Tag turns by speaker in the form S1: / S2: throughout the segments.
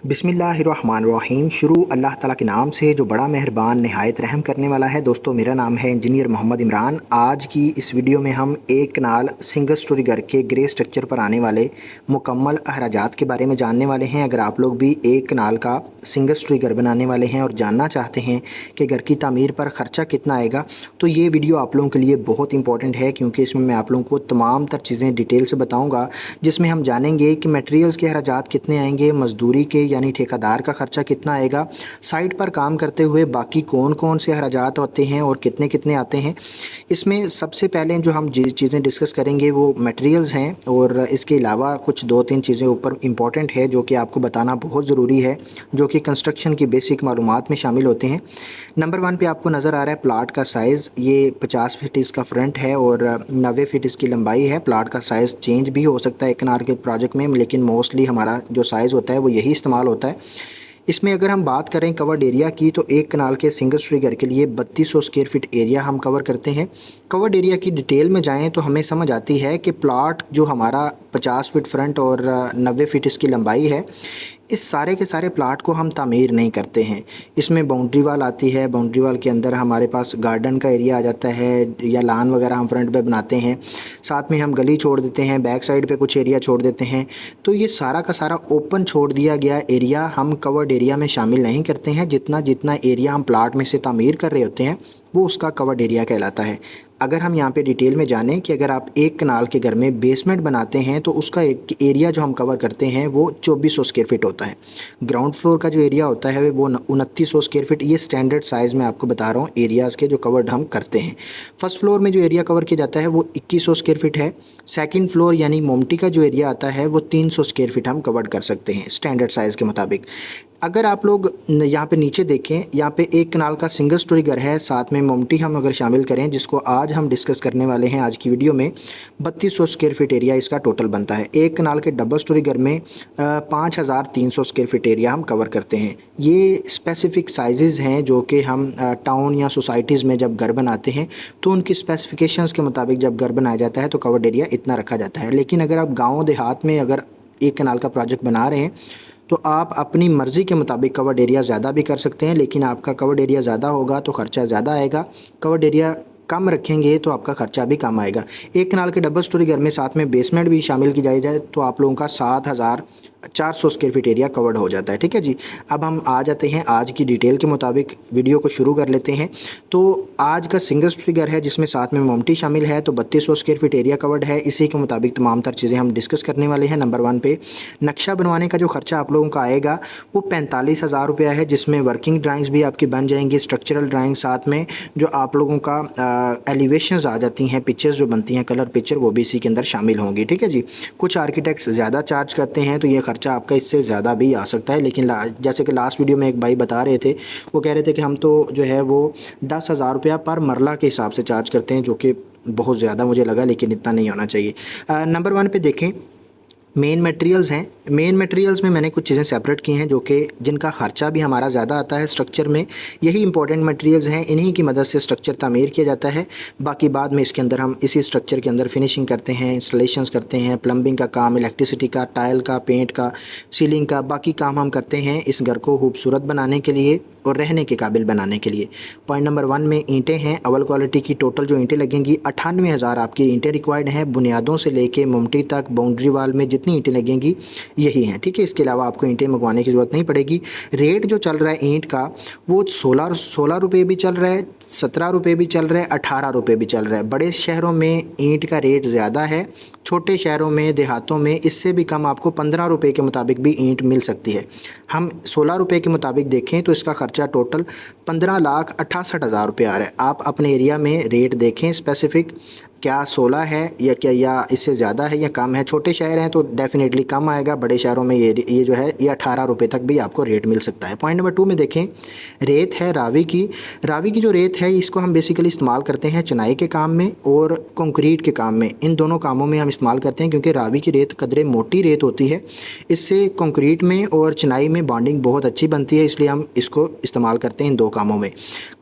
S1: बिस्मिल्लाहिर्रहमानिर्रहीम। शुरू अल्लाह ताला के नाम से जो बड़ा मेहरबान नहायत रहम करने वाला है। दोस्तों, मेरा नाम है इंजीनियर मोहम्मद इमरान। आज की इस वीडियो में हम एक कनाल सिंगल स्टोरी घर के ग्रे स्ट्रक्चर पर आने वाले मुकम्मल अखराजात के बारे में जानने वाले हैं। अगर आप लोग भी एक कनाल का सिंगल स्टोरी घर बनाने वाले हैं और जानना चाहते हैं कि घर की तामीर पर ख़र्चा कितना आएगा, तो ये वीडियो आप लोगों के लिए बहुत इंपॉर्टेंट है, क्योंकि इसमें मैं आप लोगों को तमाम तर चीज़ें डिटेल से बताऊँगा, जिसमें हम जानेंगे कि मटेरियल्स के अखराजात कितने आएंगे, मज़दूरी के यानी ठेकेदार का ख़र्चा कितना आएगा, साइट पर काम करते हुए बाकी कौन कौन से अखराजात होते हैं और कितने कितने आते हैं। इसमें सबसे पहले जो हम चीज़ें डिस्कस करेंगे वो मटेरियल्स हैं, और इसके अलावा कुछ 2-3 चीज़ें ऊपर इंपॉर्टेंट है जो कि आपको बताना बहुत ज़रूरी है, जो कि कंस्ट्रक्शन की बेसिक मालूमात में शामिल होते हैं। नंबर 1 पे आपको नज़र आ रहा है प्लाट का साइज़। ये 50 फीट इसका फ्रंट है और 90 फीट इसकी लंबाई है। प्लाट का साइज़ चेंज भी हो सकता है एक कनाल के प्रोजेक्ट में, लेकिन मोस्टली हमारा जो साइज़ होता है वो यही इस्तेमाल होता है। इसमें अगर हम बात करें कवर्ड एरिया की, तो एक कनाल के सिंगल स्टोरी घर के लिए 3200 स्क्वायर फीट एरिया हम कवर करते हैं। कवर्ड एरिया की डिटेल में जाएं तो हमें समझ आती है कि प्लाट जो हमारा 50 फीट फ्रंट और 90 फीट इसकी लंबाई है, इस सारे के सारे प्लाट को हम तामीर नहीं करते हैं। इसमें बाउंड्री वाल आती है, बाउंड्री वाल के अंदर हमारे पास गार्डन का एरिया आ जाता है या लान वगैरह हम फ्रंट पे बनाते हैं, साथ में हम गली छोड़ देते हैं, बैक साइड पे कुछ एरिया छोड़ देते हैं। तो ये सारा का सारा ओपन छोड़ दिया गया एरिया हम कवर्ड एरिया में शामिल नहीं करते हैं। जितना जितना एरिया हम प्लाट में से तामीर कर रहे होते हैं वो उसका कवर्ड एरिया कहलाता है। अगर हम यहाँ पे डिटेल में जानें कि अगर आप एक कनाल के घर में बेसमेंट बनाते हैं तो उसका एक एरिया जो हम कवर करते हैं वो 2400 स्क्वायर फीट होता है। ग्राउंड फ्लोर का जो एरिया होता है वो 2900 स्क्वायर फीट। ये स्टैंडर्ड साइज़ में आपको बता रहा हूँ एरियाज़ के जो कवर्ड हम करते हैं। फर्स्ट फ्लोर में जो एरिया कवर किया जाता है वो 2100 स्क्वायर फीट है। सेकंड फ्लोर यानी मोमटी का जो एरिया आता है वो 300 स्क्वायर फीट हम कवर कर सकते हैं स्टैंडर्ड साइज़ के मुताबिक। अगर आप लोग यहाँ पे नीचे देखें, यहाँ पे एक कनाल का सिंगल स्टोरी घर है, साथ में मोमटी हम अगर शामिल करें, जिसको आज हम डिस्कस करने वाले हैं आज की वीडियो में, 3200 स्क्वायर फीट एरिया इसका टोटल बनता है। एक कनाल के डबल स्टोरी घर में 5300 स्क्वायर फीट एरिया हम कवर करते हैं। ये स्पेसिफ़िक साइज़ हैं जो कि हम टाउन या सोसाइटीज़ में जब घर बनाते हैं तो उनकी स्पेसिफिकेशंस के मुताबिक जब घर बनाया जाता है तो कवर्ड एरिया इतना रखा जाता है। लेकिन अगर आप गाँव देहात में अगर एक कनाल का प्रोजेक्ट बना रहे हैं तो आप अपनी मर्ज़ी के मुताबिक कवर्ड एरिया ज़्यादा भी कर सकते हैं, लेकिन आपका कवर्ड एरिया ज़्यादा होगा तो ख़र्चा ज़्यादा आएगा। कवर्ड एरिया कम रखेंगे तो आपका ख़र्चा भी कम आएगा। एक कनाल के डबल स्टोरी घर में साथ में बेसमेंट भी शामिल की जाए तो आप लोगों का 7400 स्क्वायर फीट एरिया कवर्ड हो जाता है। ठीक है जी। अब हम आ जाते हैं आज की डिटेल के मुताबिक, वीडियो को शुरू कर लेते हैं। तो आज का सिंगल स्टोरी घर है जिसमें साथ में मोमटी शामिल है, तो 3200 स्क्वायर फीट एरिया कवर्ड है। इसी के मुताबिक तमाम तर चीज़ें हम डिस्कस करने वाले हैं। नंबर 1 पे नक्शा बनवाने का जो खर्चा आप लोगों का आएगा वो 45,000 रुपया है, जिसमें वर्किंग ड्राइंग्स भी आपकी बन जाएंगी, स्ट्रक्चरल ड्राइंग, साथ में जो आप लोगों का एलिवेशंस आ जाती हैं, पिक्चर्स जो बनती हैं, कलर पिक्चर, वो भी इसी के अंदर शामिल होंगी। ठीक है जी। कुछ आर्किटेक्ट्स ज़्यादा चार्ज करते हैं तो ये खर्चा आपका इससे ज़्यादा भी आ सकता है, लेकिन जैसे कि लास्ट वीडियो में एक भाई बता रहे थे, वो कह रहे थे कि हम तो जो है वो 10,000 रुपया पर मरला के हिसाब से चार्ज करते हैं, जो कि बहुत ज़्यादा मुझे लगा, लेकिन इतना नहीं होना चाहिए। नंबर 1 पे देखें मेन मटेरियल्स हैं। मेन मटेरियल्स में मैंने कुछ चीज़ें सेपरेट की हैं जो कि जिनका ख़र्चा भी हमारा ज़्यादा आता है स्ट्रक्चर में। यही इंपॉर्टेंट मटेरियल्स हैं, इन्हीं की मदद से स्ट्रक्चर तामीर किया जाता है। बाकी बाद में इसके अंदर हम इसी स्ट्रक्चर के अंदर फिनिशिंग करते हैं, इंस्टॉलेशंस करते हैं, प्लम्बिंग का काम, इलेक्ट्रिसिटी का, टाइल का, पेंट का, सीलिंग का, बाकी काम हम करते हैं इस घर को खूबसूरत बनाने के लिए और रहने के काबिल बनाने के लिए। पॉइंट नंबर 1 में ईंटें हैं। अव्वल क्वालिटी की टोटल जो ईंटें लगेंगी 98,000 आपकी ईंटें रिक्वायर्ड हैं। बुनियादों से लेके मोमटी तक बाउंड्री वाल में जितनी ईंटें लगेंगी यही हैं। ठीक है। इसके अलावा आपको ईंटें मंगवाने की ज़रूरत नहीं पड़ेगी। रेट जो चल रहा है ईंट का वो 16 रुपये भी चल रहा है, 17 रुपये भी चल रहा है, 18 रुपये भी चल रहा है। बड़े शहरों में ईंट का रेट ज़्यादा है, छोटे शहरों में, देहातों में इससे भी कम आपको 15 रुपये के मुताबिक भी ईंट मिल सकती है। हम 16 रुपये के मुताबिक देखें तो इसका खर्चा टोटल 15,68,000 रुपये आ रहा है। आप अपने एरिया में रेट देखें स्पेसिफ़िक, क्या 16 है या इससे ज़्यादा है या कम है। छोटे शहर हैं तो डेफ़िनेटली कम आएगा, बड़े शहरों में ये जो है ये 18 रुपये तक भी आपको रेट मिल सकता है। पॉइंट नंबर 2 में देखें, रेत है रावी की। रावी की जो रेत है इसको हम बेसिकली इस्तेमाल करते हैं चुनाई के काम में और कंक्रीट के काम में। इन दोनों कामों में हम इस्तेमाल करते हैं क्योंकि रावी की रेत कदरे मोटी रेत होती है। इससे कंक्रीट में और चुनाई में बॉन्डिंग बहुत अच्छी बनती है, इसलिए हम इसको इस्तेमाल करते हैं इन दो कामों में।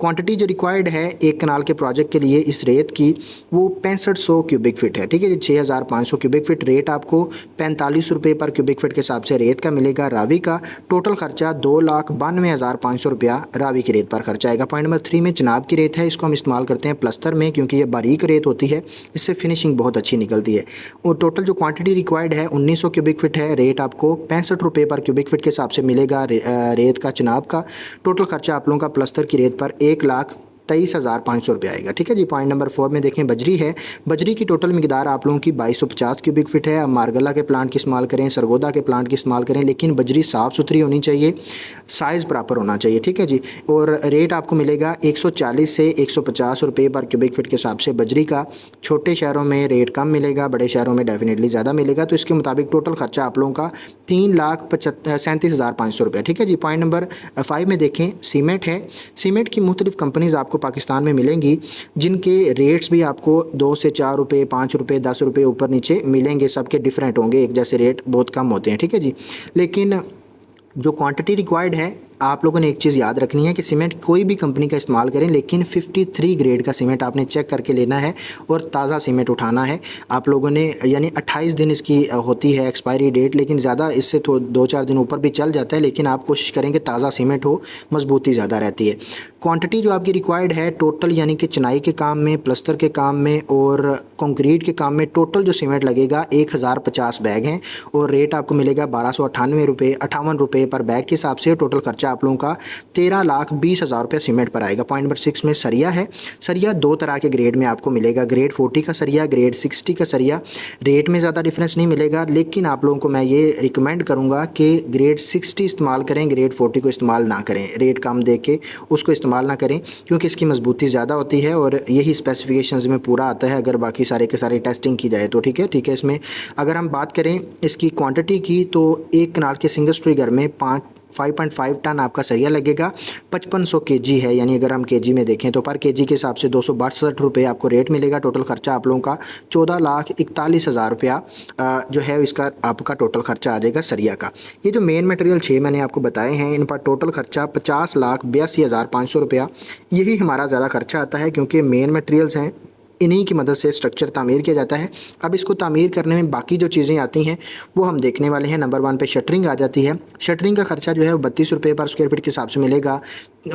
S1: क्वांटिटी जो रिक्वायर्ड है एक कनाल के प्रोजेक्ट के लिए इस रेत की वो 6500 क्यूबिक फीट है, ठीक है जी। 6500 क्यूबिक फीट रेट आपको 45 रुपये पर क्यूबिक फीट के हिसाब से रेत का मिलेगा। रावी का टोटल खर्चा 2,92,500 रुपया रावी की रेत पर खर्चा आएगा। पॉइंट नंबर 3 में चनाब की रेत है, इसको हम इस्तेमाल करते हैं प्लस्तर में क्योंकि ये बारीक रेत होती है, इससे फिनिशिंग बहुत अच्छी निकलती है। और टोटल जो क्वांटिटी रिक्वायर्ड है 1900 क्यूबिक फीट है। रेट आपको 65 रुपये पर क्यूबिक फीट के हिसाब से मिलेगा रेत का चनाब का। टोटल खर्चा आप लोगों का प्लस्तर की रेत पर 1,23,500 रुपये आएगा, ठीक है जी। पॉइंट नंबर 4 में देखें बजरी है। बजरी की टोटल मिकदार आप लोगों की 2250 क्यूबिक फीट है। अब मारगला के प्लांट की इस्तेमाल करें, सरगोदा के प्लांट की इस्तेमाल करें, लेकिन बजरी साफ़ सुथरी होनी चाहिए, साइज़ प्रॉपर होना चाहिए, ठीक है जी। और रेट आपको मिलेगा 140 से 150 रुपये पर क्यूबिक फीट के हिसाब से बजरी का। छोटे शहरों में रेट कम मिलेगा, बड़े शहरों में डेफिनेटली ज़्यादा मिलेगा। तो इसके मुताबिक टोटल खर्चा आप लोगों का 3,37,500 रुपये, ठीक है जी। पॉइंट नंबर 5 में देखें सीमेंट है। सीमेंट की मुख्तलिफ कंपनीज़ आपको पाकिस्तान में मिलेंगी, जिनके रेट्स भी आपको 2 से 4 रुपये, 5 रुपये, 10 रुपये ऊपर नीचे मिलेंगे। सबके डिफरेंट होंगे, एक जैसे रेट बहुत कम होते हैं, ठीक है जी। लेकिन जो क्वांटिटी रिक्वायर्ड है, आप लोगों ने एक चीज़ याद रखनी है कि सीमेंट कोई भी कंपनी का इस्तेमाल करें, लेकिन 53 ग्रेड का सीमेंट आपने चेक करके लेना है और ताज़ा सीमेंट उठाना है आप लोगों ने। यानी 28 दिन इसकी होती है एक्सपायरी डेट, लेकिन ज़्यादा इससे तो 2-4 दिन ऊपर भी चल जाता है, लेकिन आप कोशिश करें कि ताज़ा सीमेंट हो, मजबूती ज़्यादा रहती है। क्वांटिटी जो आपकी रिक्वायर्ड है टोटल, यानी कि चनाई के काम में, प्लस्तर के काम में और कंक्रीट के काम में टोटल जो सीमेंट लगेगा 1050 बैग हैं और रेट आपको मिलेगा 1298 रुपये, 58 रुपये पर बैग के हिसाब से। टोटल खर्चा आप लोगों का 13,20,000 रुपये सीमेंट पर आएगा। पॉइंट नंबर 6 में सरिया है। सरिया 2 तरह के ग्रेड में आपको मिलेगा, ग्रेड 40 का सरिया, ग्रेड 60 का सरिया। रेट में ज़्यादा डिफरेंस नहीं मिलेगा, लेकिन आप लोगों को मैं ये रिकमेंड करूँगा कि ग्रेड 60 इस्तेमाल करें, ग्रेड 40 को इस्तेमाल ना करें। रेट कम दे के उसको इस्तेमाल ना करें क्योंकि इसकी मजबूती ज़्यादा होती है और यही स्पेसिफिकेशंस में पूरा आता है अगर बाकी सारे के सारे टेस्टिंग की जाए तो, ठीक है। इसमें अगर हम बात करें इसकी क्वांटिटी की तो एक कनाल के सिंगल स्टोरी घर में 5.5 टन आपका सरिया लगेगा। 5500 केजी है, यानी अगर हम केजी में देखें तो पर केजी के हिसाब से 262 रुपये आपको रेट मिलेगा। टोटल खर्चा आप लोगों का 14,41,000 रुपया जो है इसका आपका टोटल खर्चा आ जाएगा सरिया का। ये जो मेन मटेरियल 6 मैंने आपको बताए हैं, इन पर टोटल खर्चा 50,82,500 रुपया, यही हमारा ज़्यादा खर्चा आता है क्योंकि मेन मटेरियल्स हैं, इन्हीं की मदद से स्ट्रक्चर तामीर किया जाता है। अब इसको तामीर करने में बाकी जो चीज़ें आती हैं वो हम देखने वाले हैं। नंबर 1 पे शटरिंग आ जाती है। शटरिंग का खर्चा जो है वो 32 रुपये पर स्क्वायर फीट के हिसाब से मिलेगा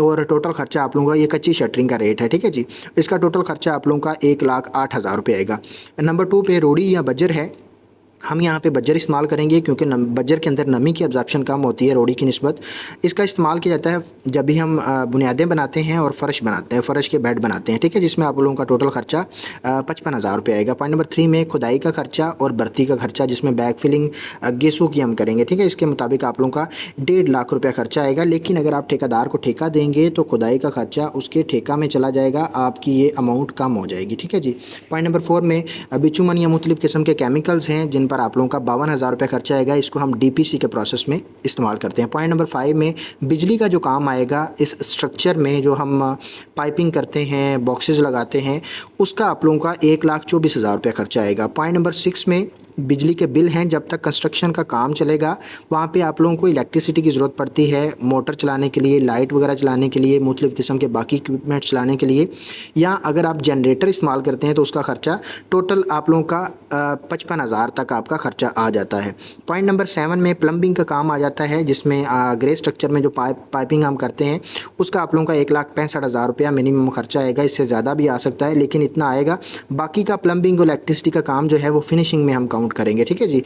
S1: और टोटल खर्चा आप लोगों का, ये कच्ची शटरिंग का रेट है, ठीक है जी। इसका टोटल खर्चा आप लोगों का 1,08,000 रुपये आएगा। नंबर 2 पे रोड़ी या बजर है। हम यहाँ पे बजर इस्तेमाल करेंगे क्योंकि बजर के अंदर नमी की अब्जॉर्प्शन कम होती है रोड़ी की निस्बत। इसका इस्तेमाल किया जाता है जब भी हम बुनियादें बनाते हैं और फ़र्श बनाते हैं, फ़र्श के बेड बनाते हैं, ठीक है, जिसमें आप लोगों का टोटल खर्चा 55,000 रुपये आएगा। पॉइंट नंबर 3 में खुदाई का खर्चा और भर्ती का खर्चा, जिसमें बैग फिलिंग गेसों की हम करेंगे, ठीक है। इसके मुताबिक आप लोगों का 1.5 लाख रुपया खर्चा आएगा, लेकिन अगर आप ठेकेदार को ठेका देंगे तो खुदाई का खर्चा उसके ठेका में चला जाएगा, आपकी ये अमाउंट कम हो जाएगी, ठीक है जी। पॉइंट नंबर 4 में बिचुमन या मुख्तलिफ़ किस्म के केमिकल्स हैं जिन पर आप लोगों का 52,000 रुपये खर्चा आएगा। इसको हम DPC के प्रोसेस में इस्तेमाल करते हैं। पॉइंट नंबर 5 में बिजली का जो काम आएगा इस स्ट्रक्चर में, जो हम पाइपिंग करते हैं, बॉक्सेस लगाते हैं, उसका आप लोगों का 1,24,000 रुपये खर्चा आएगा। पॉइंट नंबर 6 में बिजली के बिल हैं। जब तक कंस्ट्रक्शन का काम चलेगा वहाँ पे आप लोगों को इलेक्ट्रिसिटी की ज़रूरत पड़ती है, मोटर चलाने के लिए, लाइट वगैरह चलाने के लिए, मुख्तलिफ़ किस्म के बाकी इक्विपमेंट चलाने के लिए, या अगर आप जनरेटर इस्तेमाल करते हैं तो उसका ख़र्चा टोटल आप लोगों का 55,000 तक आपका ख़र्चा आ जाता है। पॉइंट नंबर 7 में प्लम्बिंग का काम आ जाता है, जिसमें ग्रे स्ट्रक्चर में जो पाइपिंग हम करते हैं उसका आप लोगों का 1,65,000 रुपया मिनिमम खर्चा आएगा। इससे ज़्यादा भी आ सकता है, लेकिन इतना आएगा। बाकी का प्लम्बिंग और इलेक्ट्रिसिटी का काम जो है वो फिनिशिंग में हम काउंट करेंगे, ठीक है जी।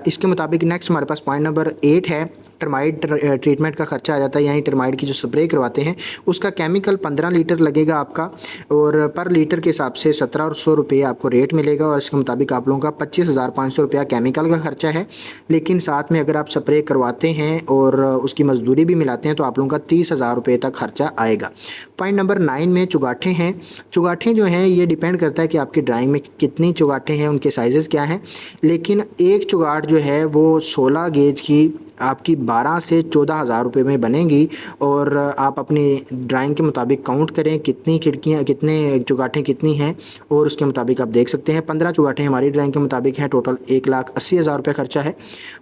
S1: इसके मुताबिक नेक्स्ट हमारे पास पॉइंट नंबर 8 है। टर्माइट ट्रीटमेंट का खर्चा आ जाता है, यानी टर्माइट की जो स्प्रे करवाते हैं उसका केमिकल 15 लीटर लगेगा आपका, और पर लीटर के हिसाब से 1700 रुपये आपको रेट मिलेगा, और इसके मुताबिक आप लोगों का 25,500 रुपया केमिकल का खर्चा है। लेकिन साथ में अगर आप स्प्रे करवाते हैं और उसकी मजदूरी भी मिलाते हैं तो आप लोगों का 30,000 रुपये तक खर्चा आएगा। पॉइंट नंबर 9 में चुगाठें हैं। चुगाठें जो हैं ये डिपेंड करता है कि आपकी ड्राइंग में कितनी चुगाठें हैं, उनके साइज़ क्या हैं, लेकिन एक चुगाट जो है वो 16 गेज की आपकी 12 से 14,000 रुपये में बनेगी, और आप अपनी ड्राइंग के मुताबिक काउंट करें कितनी खिड़कियाँ, कितने चुगाठें कितनी हैं, और उसके मुताबिक आप देख सकते हैं। 15 चुगाठें हमारी ड्राइंग के मुताबिक हैं। टोटल 1,80,000 रुपये खर्चा है।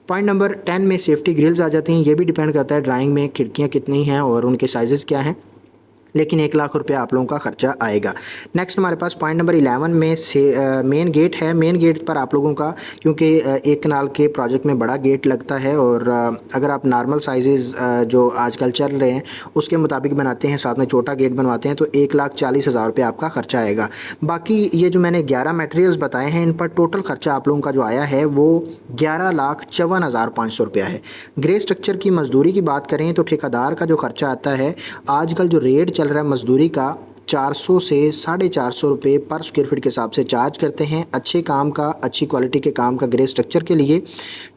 S1: पॉइंट नंबर 10 में सेफ्टी ग्रिल्स आ जाती हैं। ये भी डिपेंड करता है ड्राइंग में खिड़कियाँ कितनी हैं और उनके साइज़ क्या हैं, लेकिन 1 लाख रुपया आप लोगों का खर्चा आएगा। नेक्स्ट हमारे पास पॉइंट नंबर 11 में से मेन गेट है। मेन गेट पर आप लोगों का क्योंकि एक कनाल के प्रोजेक्ट में बड़ा गेट लगता है और अगर आप नॉर्मल साइजेस जो आजकल चल रहे हैं उसके मुताबिक बनाते हैं, साथ में छोटा गेट बनवाते हैं, तो 1,40,000 रुपया आपका खर्चा आएगा। बाकी ये जो मैंने 11 मटेरियल्स बताए हैं इन पर टोटल खर्चा आप लोगों का जो आया है वो 11,54,500 रुपया है। ग्रे स्ट्रक्चर की मजदूरी की बात करें तो ठेकेदार का जो खर्चा आता है, आजकल जो रेट चल रहा है मजदूरी का 400 से 450 रुपये पर स्क्वायर फीट के हिसाब से चार्ज करते हैं। अच्छे काम का, अच्छी क्वालिटी के काम का ग्रे स्ट्रक्चर के लिए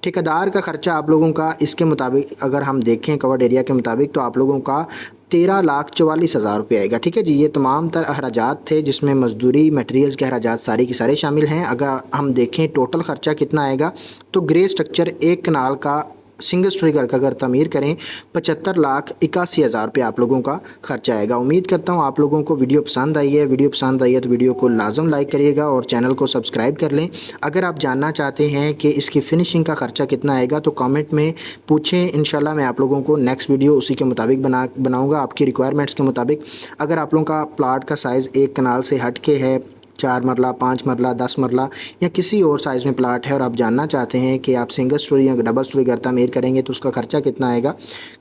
S1: ठेकेदार का खर्चा आप लोगों का इसके मुताबिक अगर हम देखें कवर्ड एरिया के मुताबिक तो आप लोगों का 13,44,000 रुपये आएगा। ठीक है जी, ये तमाम तर अखराजात थे जिसमें मजदूरी, मटेरियल्स के अखराजात सारे के सारे शामिल हैं। अगर हम देखें टोटल खर्चा कितना आएगा तो ग्रे स्ट्रक्चर एक कनाल का सिंगल स्टोरी घर का अगर तमीर करें 75,81,000 रुपये आप लोगों का खर्चा आएगा। उम्मीद करता हूँ आप लोगों को वीडियो पसंद आई है। वीडियो पसंद आई है तो वीडियो को लाजम लाइक करिएगा और चैनल को सब्सक्राइब कर लें। अगर आप जानना चाहते हैं कि इसकी फ़िनिशिंग का खर्चा कितना आएगा तो कमेंट में पूछें, इंशाल्लाह मैं आप लोगों को नेक्स्ट वीडियो उसी के मुताबिक बनाऊँगा, आपकी रिक्वायरमेंट्स के मुताबिक। अगर आप लोगों का प्लाट का साइज़ एक कनाल से हट के है, 4 मरला, 5 मरला, 10 मरला या किसी और साइज़ में प्लाट है और आप जानना चाहते हैं कि आप सिंगल स्टोरी या डबल स्टोरी घर तमीर करेंगे तो उसका खर्चा कितना आएगा,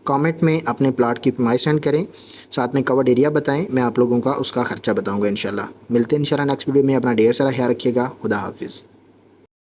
S1: कमेंट में अपने प्लाट की पैमाइश सेंड करें, साथ में कवर्ड एरिया बताएं, मैं आप लोगों का उसका खर्चा बताऊंगा इंशाल्लाह। मिलते हैं इंशाल्लाह नेक्स्ट वीडियो में। अपना ढेर सारा ख्याल रखिएगा। खुदा हाफिज़।